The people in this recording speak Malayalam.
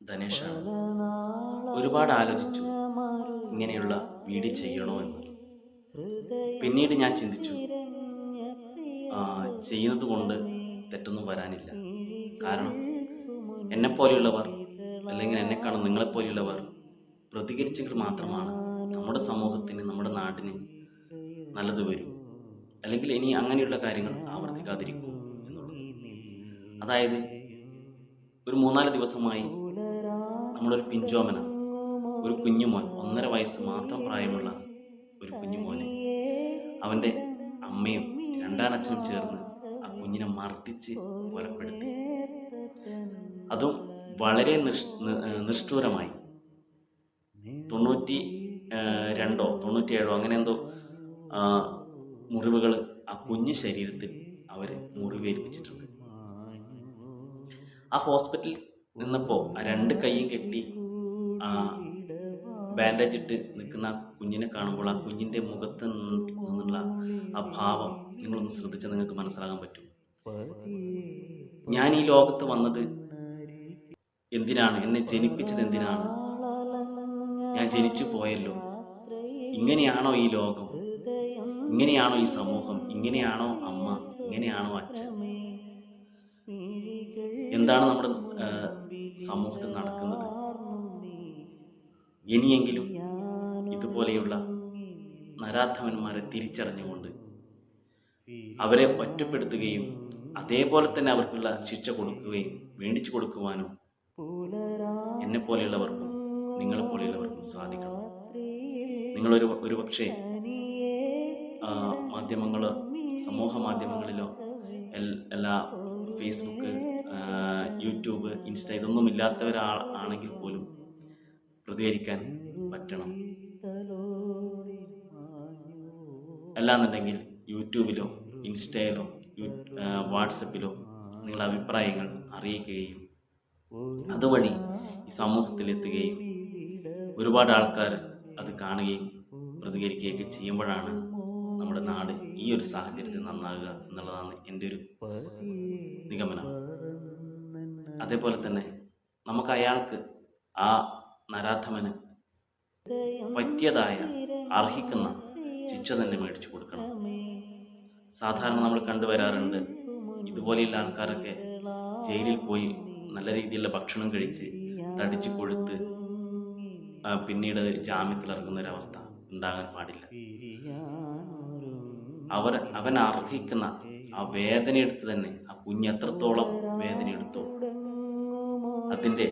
ധനേഷാണ്. ഒരുപാട് ആലോചിച്ചു ഇങ്ങനെയുള്ള വീഡിയോ ചെയ്യണോ എന്ന്. പിന്നീട് ഞാൻ ചിന്തിച്ചു, ചെയ്യുന്നത് കൊണ്ട് തെറ്റൊന്നും വരാനില്ല. കാരണം എന്നെപ്പോലെയുള്ളവർ, അല്ലെങ്കിൽ എന്നെ കാണുന്ന നിങ്ങളെപ്പോലെയുള്ളവർ പ്രതികരിച്ചെങ്കിൽ മാത്രമാണ് നമ്മുടെ സമൂഹത്തിന്, നമ്മുടെ നാടിന് നല്ലത് വരും. അല്ലെങ്കിൽ ഇനി അങ്ങനെയുള്ള കാര്യങ്ങൾ ആവർത്തിക്കാതിരിക്കും എന്നുള്ളത്. അതായത് ഒരു 3-4 ദിവസമായി നമ്മളൊരു പിഞ്ചോമന, ഒരു കുഞ്ഞുമോൻ, 1.5 വയസ്സ് മാത്രം പ്രായമുള്ള ഒരു കുഞ്ഞുമോനെ അവൻ്റെ അമ്മയും രണ്ടാനച്ഛനും ചേർന്ന് ആ കുഞ്ഞിനെ മർദ്ദിച്ച് കൊലപ്പെടുത്തി. അതും വളരെ നിഷ്ഠൂരമായി. 92-97 അങ്ങനെ എന്തോ മുറിവുകൾ ആ കുഞ്ഞു ശരീരത്തിൽ അവർ മുറിവേൽപ്പിച്ചിട്ടുണ്ട്. ആ ഹോസ്പിറ്റലിൽ നിന്നപ്പോൾ ആ 2 കൈയും കെട്ടി ബാൻഡേജ് ഇട്ട് നിൽക്കുന്ന കുഞ്ഞിനെ കാണുമ്പോൾ ആ കുഞ്ഞിൻ്റെ മുഖത്ത് നിന്നുള്ള ആ ഭാവം നിങ്ങളൊന്ന് ശ്രദ്ധിച്ചാൽ നിങ്ങൾക്ക് മനസ്സിലാകാൻ പറ്റും. ഞാൻ ഈ ലോകത്ത് വന്നത് എന്തിനാണ്? എന്നെ ജനിപ്പിച്ചത് എന്തിനാണ്? ഞാൻ ജനിച്ചു പോയല്ലോ. ഇങ്ങനെയാണോ ഈ ലോകം? ഇങ്ങനെയാണോ ഈ സമൂഹം? ഇങ്ങനെയാണോ അമ്മ? ഇങ്ങനെയാണോ അച്ഛൻ? എന്താണ് നമ്മുടെ സമൂഹത്തിൽ നടക്കുന്നത്? ഇനിയെങ്കിലും ഇതുപോലെയുള്ള നരാധമന്മാരെ തിരിച്ചറിഞ്ഞുകൊണ്ട് അവരെ ഒറ്റപ്പെടുത്തുകയും അതേപോലെ തന്നെ അവർക്കുള്ള ശിക്ഷ കൊടുക്കുകയും മേടിച്ചു കൊടുക്കുവാനും എന്നെപ്പോലെയുള്ളവർക്കും നിങ്ങളെപ്പോലെയുള്ളവർക്കും സാധിക്കണം. നിങ്ങളൊരു പക്ഷേ മാധ്യമങ്ങളോ, സമൂഹ മാധ്യമങ്ങളിലോ, എല്ലാ ഫേസ്ബുക്ക്, യൂട്യൂബ്, ഇൻസ്റ്റ ഇതൊന്നും ഇല്ലാത്തവരാണെങ്കിൽ പോലും പ്രതികരിക്കാൻ പറ്റണം. അല്ലാന്നുണ്ടെങ്കിൽ യൂട്യൂബിലോ ഇൻസ്റ്റയിലോ വാട്സപ്പിലോ നിങ്ങളുടെ അഭിപ്രായങ്ങൾ അറിയിക്കുകയും അതുവഴി ഈ സമൂഹത്തിലെത്തുകയും ഒരുപാട് ആൾക്കാർ അത് കാണുകയും പ്രതികരിക്കുകയൊക്കെ ചെയ്യുമ്പോഴാണ് നമ്മുടെ നാട് ഈ ഒരു സാഹചര്യത്തിൽ നന്നാകുക എന്നുള്ളതാണ് എൻ്റെ ഒരു നിഗമനം. അതേപോലെ തന്നെ നമുക്ക് അയാൾക്ക്, ആ നരാധമന് പറ്റിയതായ അർഹിക്കുന്ന ശിക്ഷ തന്നെ മേടിച്ചു കൊടുക്കണം. സാധാരണ നമ്മൾ കണ്ടുവരാറുണ്ട്, ഇതുപോലെയുള്ള ആൾക്കാരൊക്കെ ജയിലിൽ പോയി നല്ല രീതിയിലുള്ള ഭക്ഷണം കഴിച്ച് തടിച്ചു കൊഴുത്ത് പിന്നീട് ജാമ്യത്തിലിറങ്ങുന്നൊരവസ്ഥ ഉണ്ടാകാൻ പാടില്ല. അവൻ അർഹിക്കുന്ന ആ വേദന എടുത്ത് തന്നെ, ആ കുഞ്ഞ് എത്രത്തോളം വേദന എടുത്തോ അതിൻ്റെ